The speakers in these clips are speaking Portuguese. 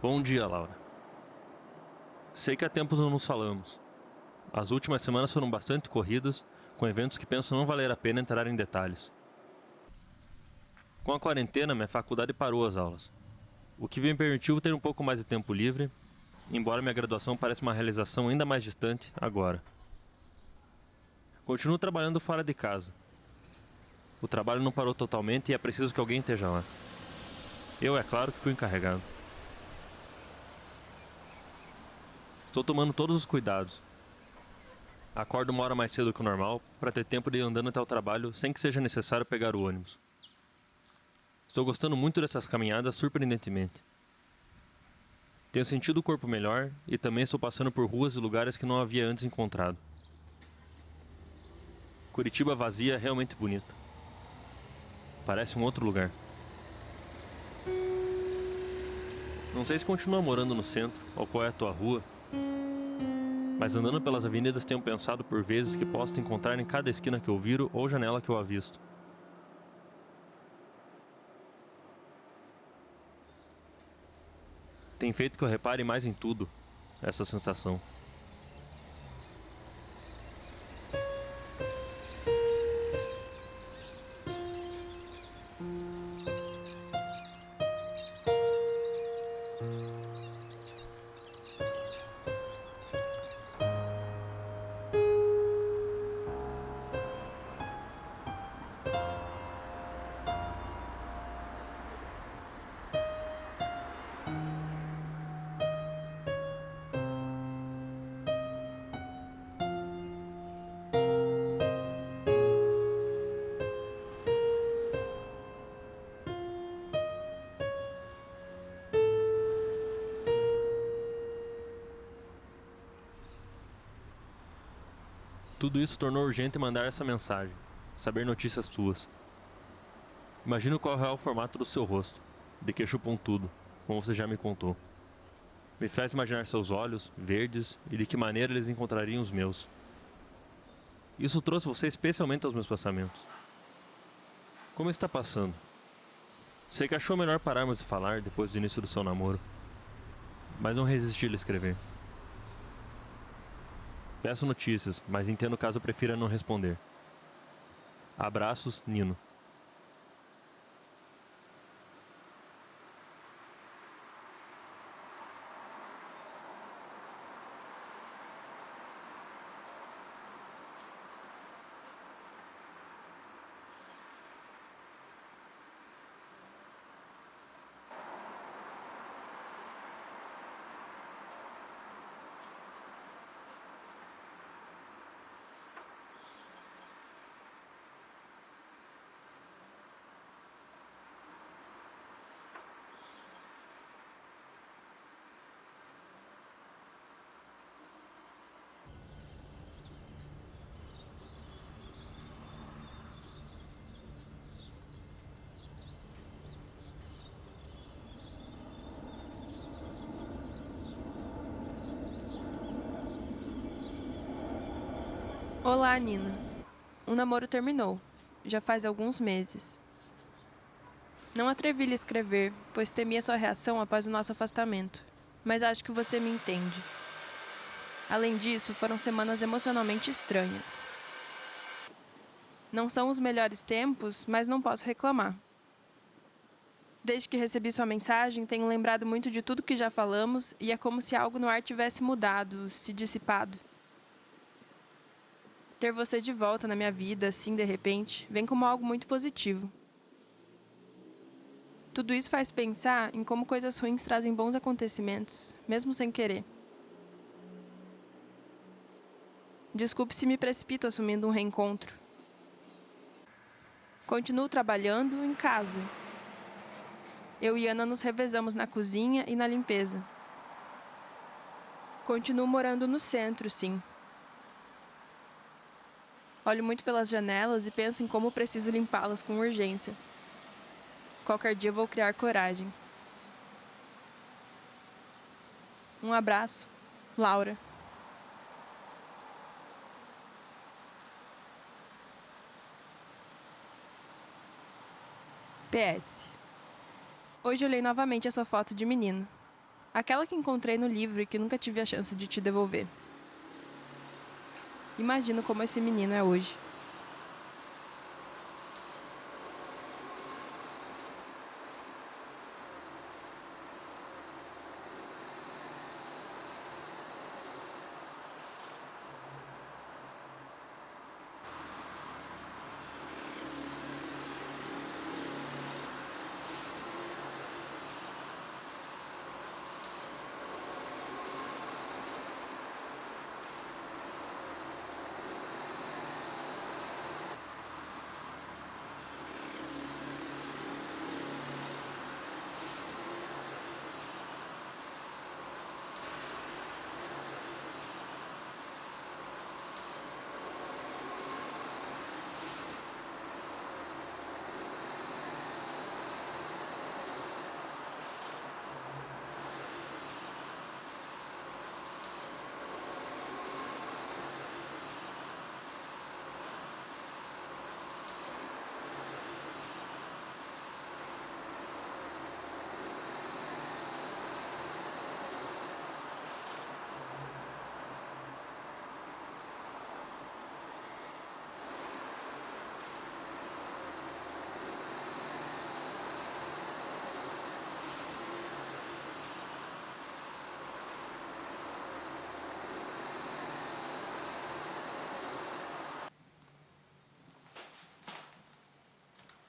Bom dia, Laura. Sei que há tempos não nos falamos. As últimas semanas foram bastante corridas, com eventos que penso não valer a pena entrar em detalhes. Com a quarentena, minha faculdade parou as aulas, o que me permitiu ter um pouco mais de tempo livre, embora minha graduação pareça uma realização ainda mais distante agora. Continuo trabalhando fora de casa. O trabalho não parou totalmente e é preciso que alguém esteja lá. Eu, é claro, que fui encarregado. Estou tomando todos os cuidados. Acordo uma hora mais cedo que o normal para ter tempo de ir andando até o trabalho sem que seja necessário pegar o ônibus. Estou gostando muito dessas caminhadas, surpreendentemente. Tenho sentido o corpo melhor e também estou passando por ruas e lugares que não havia antes encontrado. Curitiba vazia é realmente bonita. Parece um outro lugar. Não sei se continua morando no centro ou qual é a tua rua, mas andando pelas avenidas tenho pensado por vezes que posso te encontrar em cada esquina que eu viro ou janela que eu avisto. Tem feito que eu repare mais em tudo, essa sensação. Tudo isso tornou urgente mandar essa mensagem, saber notícias tuas. Imagino qual é o formato do seu rosto, de queixo pontudo, como você já me contou. Me faz imaginar seus olhos, verdes, e de que maneira eles encontrariam os meus. Isso trouxe você especialmente aos meus pensamentos. Como está passando? Sei que achou melhor pararmos de falar depois do início do seu namoro, mas não resisti a lhe escrever. Peço notícias, mas entendo caso eu prefira não responder. Abraços, Nino. Olá, Nina. O namoro terminou. Já faz alguns meses. Não atrevi lhe escrever, pois temia sua reação após o nosso afastamento. Mas acho que você me entende. Além disso, foram semanas emocionalmente estranhas. Não são os melhores tempos, mas não posso reclamar. Desde que recebi sua mensagem, tenho lembrado muito de tudo que já falamos e é como se algo no ar tivesse mudado, se dissipado. Ter você de volta na minha vida, assim, de repente, vem como algo muito positivo. Tudo isso faz pensar em como coisas ruins trazem bons acontecimentos, mesmo sem querer. Desculpe se me precipito assumindo um reencontro. Continuo trabalhando em casa. Eu e Ana nos revezamos na cozinha e na limpeza. Continuo morando no centro, sim. Olho muito pelas janelas e penso em como preciso limpá-las com urgência. Qualquer dia vou criar coragem. Um abraço, Laura. PS. Hoje olhei novamente a sua foto de menino. Aquela que encontrei no livro e que nunca tive a chance de te devolver. Imagino como esse menino é hoje.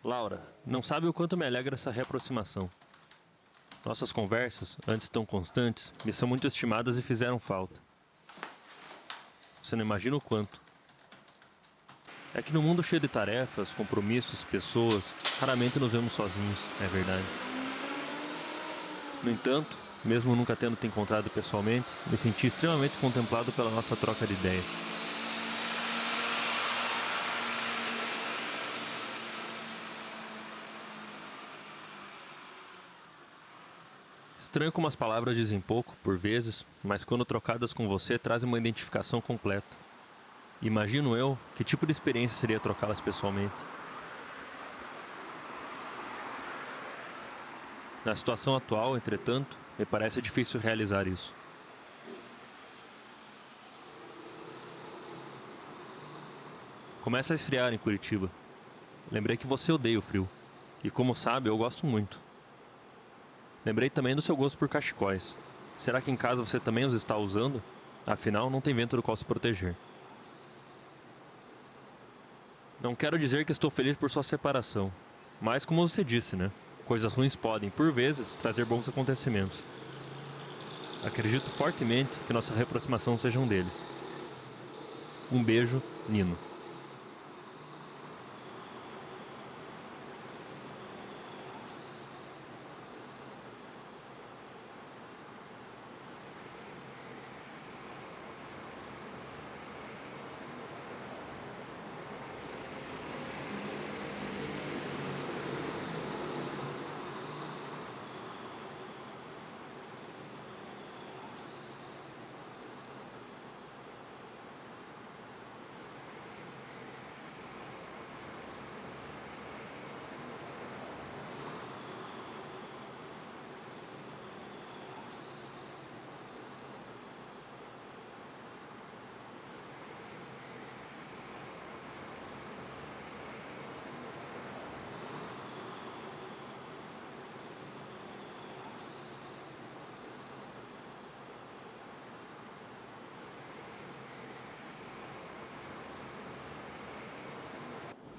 Laura, não sabe o quanto me alegra essa reaproximação. Nossas conversas, antes tão constantes, me são muito estimadas e fizeram falta. Você não imagina o quanto. É que no mundo cheio de tarefas, compromissos, pessoas, raramente nos vemos sozinhos, é verdade. No entanto, mesmo nunca tendo te encontrado pessoalmente, me senti extremamente contemplado pela nossa troca de ideias. Estranho como as palavras dizem pouco, por vezes, mas quando trocadas com você trazem uma identificação completa. Imagino eu que tipo de experiência seria trocá-las pessoalmente. Na situação atual, entretanto, me parece difícil realizar isso. Começa a esfriar em Curitiba. Lembrei que você odeia o frio. E como sabe, eu gosto muito. Lembrei também do seu gosto por cachecóis. Será que em casa você também os está usando? Afinal, não tem vento do qual se proteger. Não quero dizer que estou feliz por sua separação. Mas como você disse, né? Coisas ruins podem, por vezes, trazer bons acontecimentos. Acredito fortemente que nossa reaproximação seja um deles. Um beijo, Nino.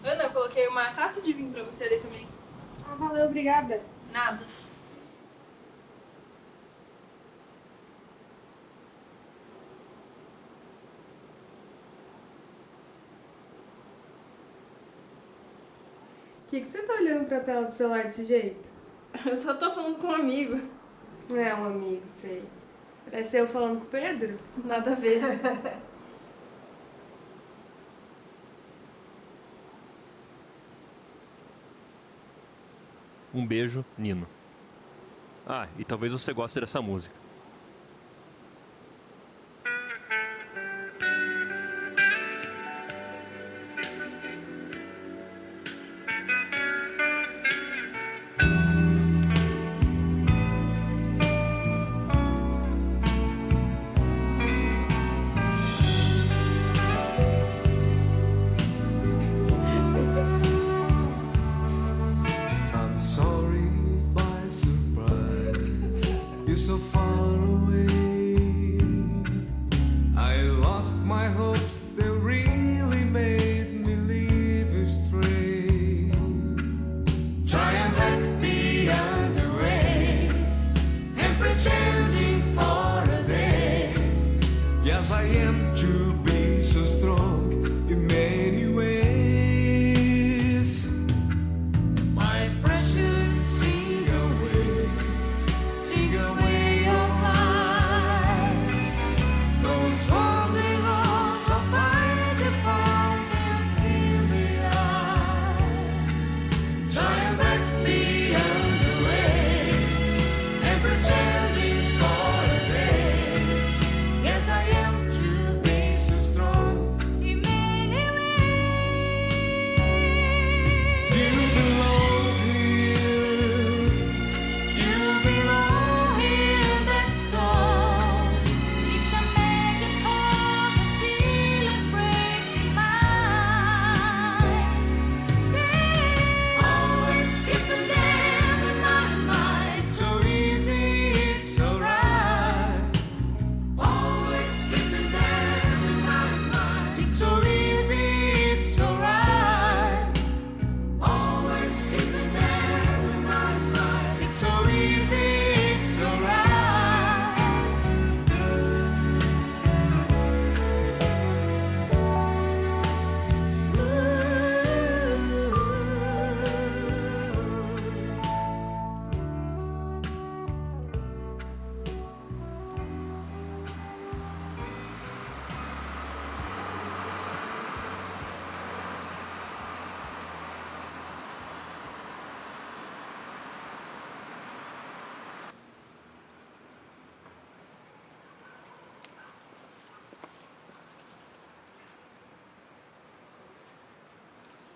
Ana, eu coloquei uma taça de vinho pra você ali também. Ah, valeu, obrigada. Nada. O que você tá olhando pra tela do celular desse jeito? Eu só tô falando com um amigo. Não é um amigo, sei. Parece eu falando com o Pedro. Nada a ver. Um beijo, Nino. Ah, e talvez você goste dessa música.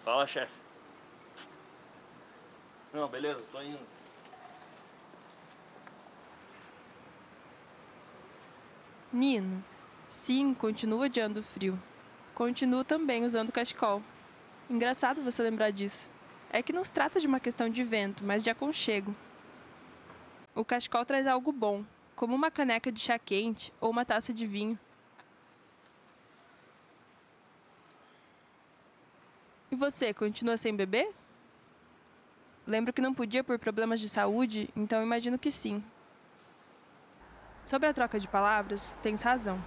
Fala, chefe. Não, beleza, tô indo. Nino, sim, continuo odiando o frio. Continuo também usando cachecol. Engraçado você lembrar disso. É que não se trata de uma questão de vento, mas de aconchego. O cachecol traz algo bom, como uma caneca de chá quente ou uma taça de vinho. E você, continua sem beber? Lembro que não podia por problemas de saúde, então imagino que sim. Sobre a troca de palavras, tens razão.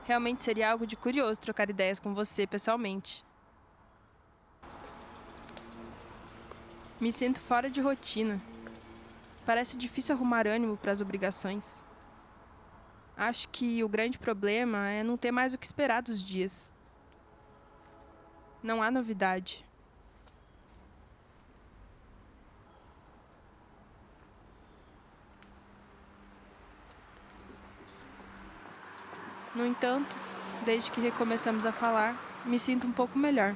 Realmente seria algo de curioso trocar ideias com você pessoalmente. Me sinto fora de rotina. Parece difícil arrumar ânimo para as obrigações. Acho que o grande problema é não ter mais o que esperar dos dias. Não há novidade. No entanto, desde que recomeçamos a falar, me sinto um pouco melhor.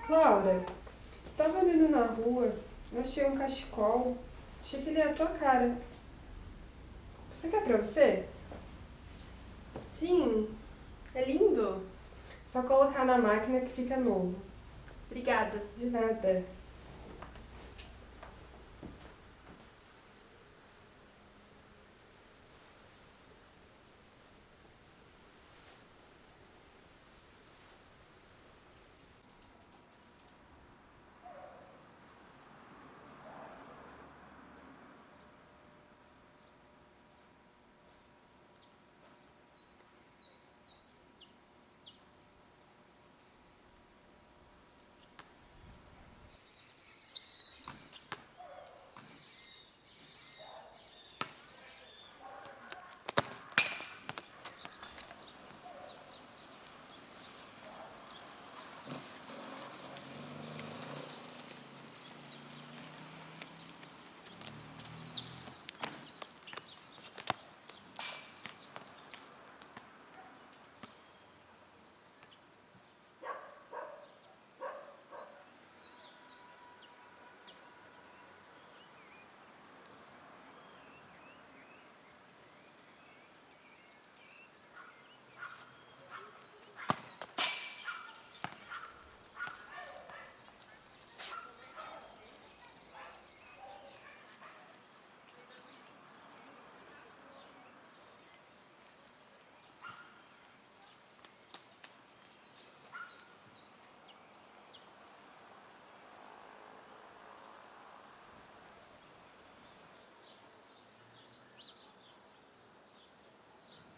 Laura, tava andando na rua, eu achei um cachecol, achei que ele era a tua cara. Você quer pra você? Sim, é lindo. Só colocar na máquina que fica novo. Obrigada. De nada.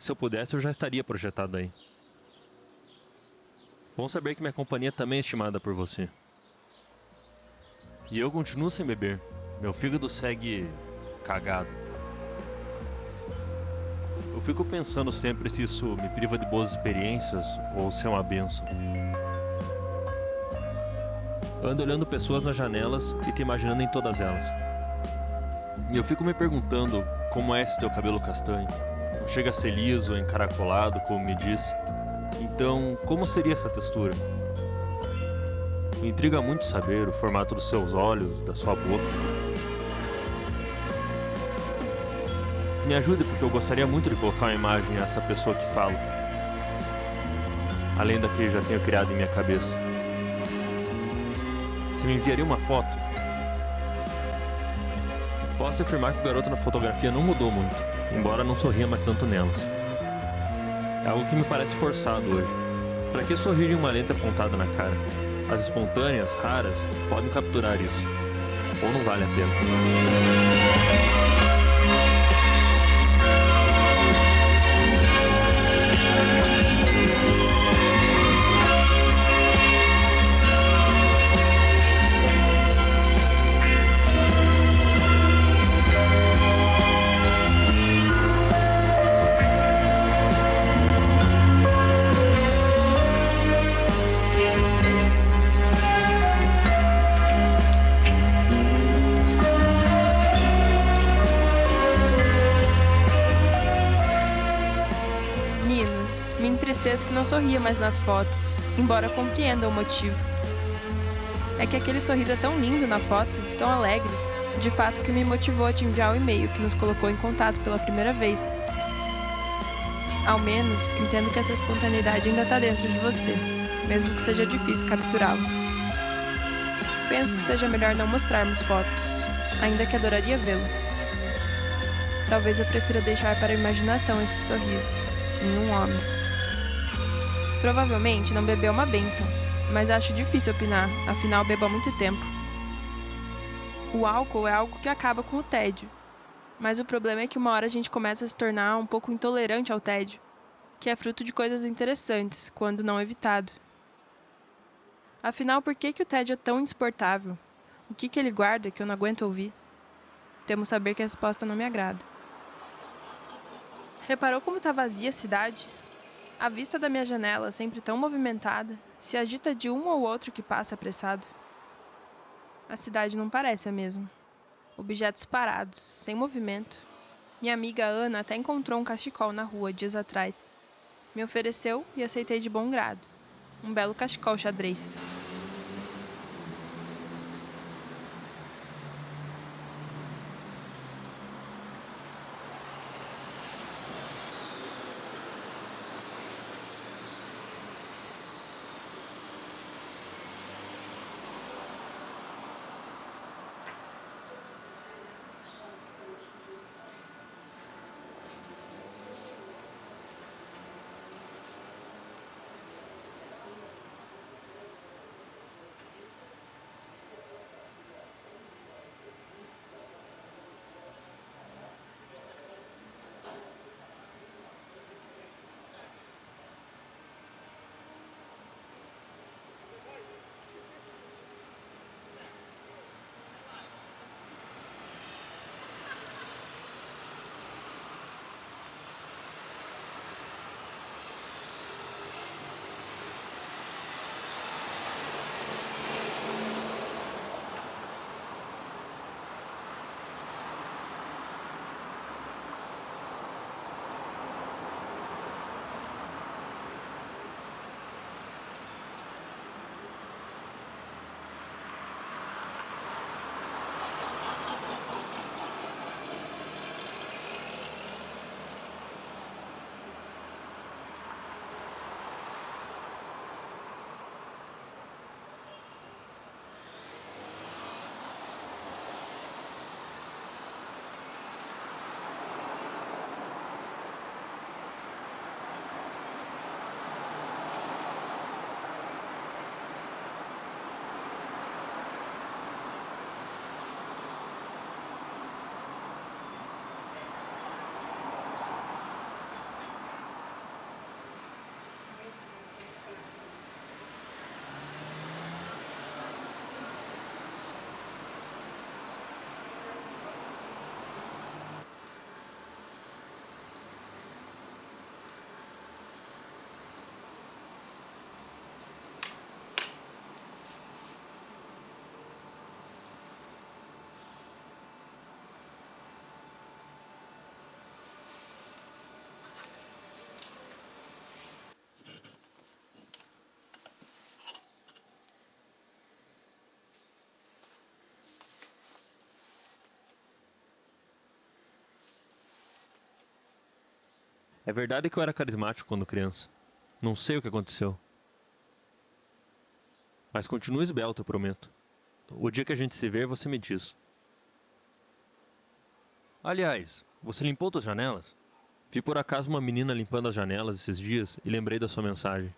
Se eu pudesse, eu já estaria projetado aí. Bom saber que minha companhia também é estimada por você. E eu continuo sem beber. Meu fígado segue cagado. Eu fico pensando sempre se isso me priva de boas experiências ou se é uma benção. Ando olhando pessoas nas janelas e te imaginando em todas elas. E eu fico me perguntando como é esse teu cabelo castanho. Não chega a ser liso ou encaracolado, como me disse. Então, como seria essa textura? Me intriga muito saber o formato dos seus olhos, da sua boca. Me ajude, porque eu gostaria muito de colocar uma imagem a essa pessoa que fala, além da que já tenho criado em minha cabeça. Você me enviaria uma foto? Posso afirmar que o garoto na fotografia não mudou muito, embora não sorria mais tanto nelas. É algo que me parece forçado hoje. Para que sorrir em uma lente apontada na cara? As espontâneas, raras, podem capturar isso. Ou não vale a pena. Nino, me entristeço que não sorria mais nas fotos, embora compreenda o motivo. É que aquele sorriso é tão lindo na foto, tão alegre, de fato que me motivou a te enviar o e-mail que nos colocou em contato pela primeira vez. Ao menos, entendo que essa espontaneidade ainda está dentro de você, mesmo que seja difícil capturá-lo. Penso que seja melhor não mostrarmos fotos, ainda que adoraria vê-lo. Talvez eu prefira deixar para a imaginação esse sorriso, em um homem. Provavelmente não bebeu uma bênção, mas acho difícil opinar, afinal bebo há muito tempo. O álcool é algo que acaba com o tédio, mas o problema é que uma hora a gente começa a se tornar um pouco intolerante ao tédio, que é fruto de coisas interessantes, quando não evitado. Afinal, por que o tédio é tão insuportável? O que ele guarda que eu não aguento ouvir? Temo saber que a resposta não me agrada. Reparou como está vazia a cidade? A vista da minha janela, sempre tão movimentada, se agita de um ou outro que passa apressado. A cidade não parece a mesma. Objetos parados, sem movimento. Minha amiga Ana até encontrou um cachecol na rua dias atrás. Me ofereceu e aceitei de bom grado. Um belo cachecol xadrez. É verdade que eu era carismático quando criança. Não sei o que aconteceu. Mas continua esbelto, eu prometo. O dia que a gente se ver, você me diz. Aliás, você limpou suas janelas? Vi por acaso uma menina limpando as janelas esses dias e lembrei da sua mensagem.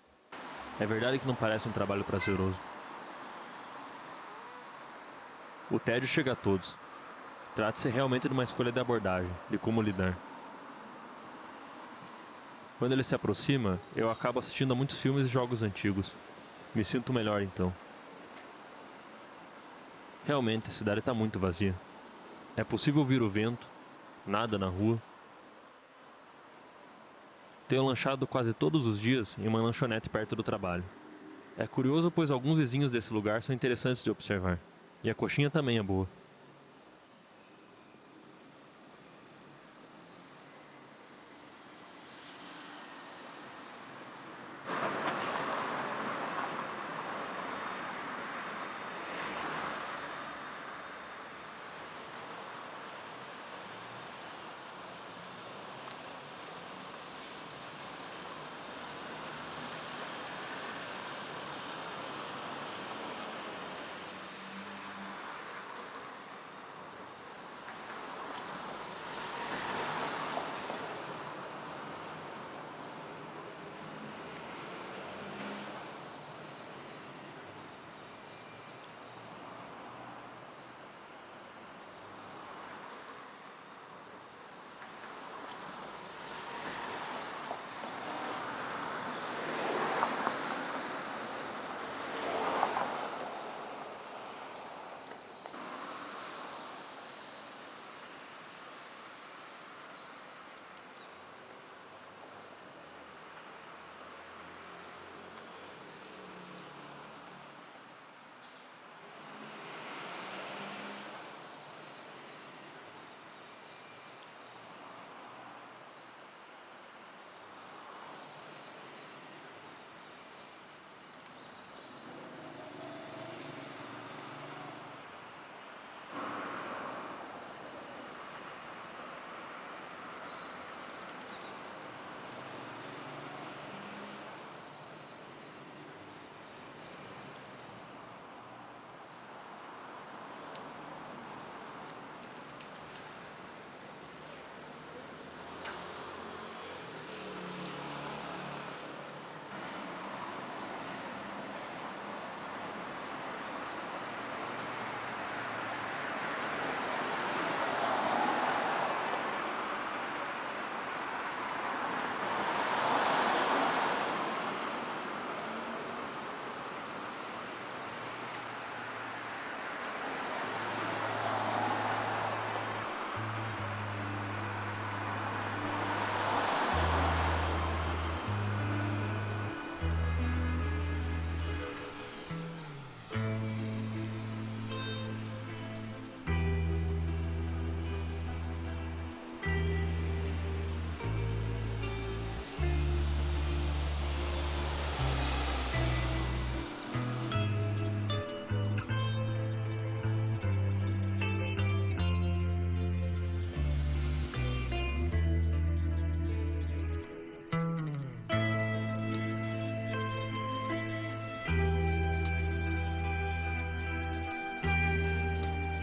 É verdade que não parece um trabalho prazeroso. O tédio chega a todos. Trata-se realmente de uma escolha de abordagem, de como lidar. Quando ele se aproxima, eu acabo assistindo a muitos filmes e jogos antigos. Me sinto melhor então. Realmente, a cidade está muito vazia. É possível ouvir o vento, nada na rua. Tenho lanchado quase todos os dias em uma lanchonete perto do trabalho. É curioso, pois alguns vizinhos desse lugar são interessantes de observar. E a coxinha também é boa.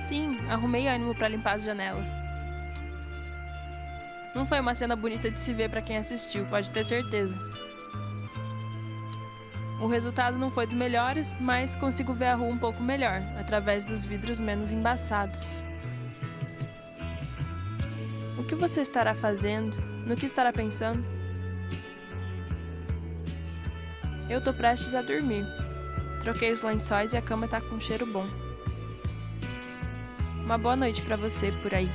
Sim, arrumei ânimo pra limpar as janelas. Não foi uma cena bonita de se ver pra quem assistiu, pode ter certeza. O resultado não foi dos melhores, mas consigo ver a rua um pouco melhor, através dos vidros menos embaçados. O que você estará fazendo? No que estará pensando? Eu tô prestes a dormir. Troquei os lençóis e a cama tá com um cheiro bom. Uma boa noite pra você por aí.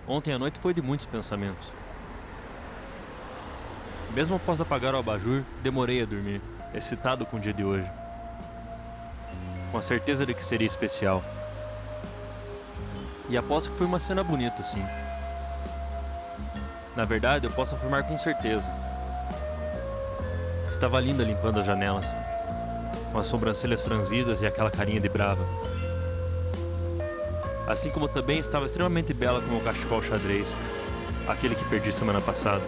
Ontem à noite foi de muitos pensamentos. Mesmo após apagar o abajur, demorei a dormir, excitado com o dia de hoje. Com a certeza de que seria especial. E aposto que foi uma cena bonita, sim. Na verdade, eu posso afirmar com certeza. Estava linda limpando as janelas, com as sobrancelhas franzidas e aquela carinha de brava. Assim como também estava extremamente bela com o meu cachecol xadrez, aquele que perdi semana passada.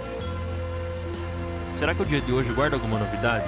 Será que o dia de hoje guarda alguma novidade?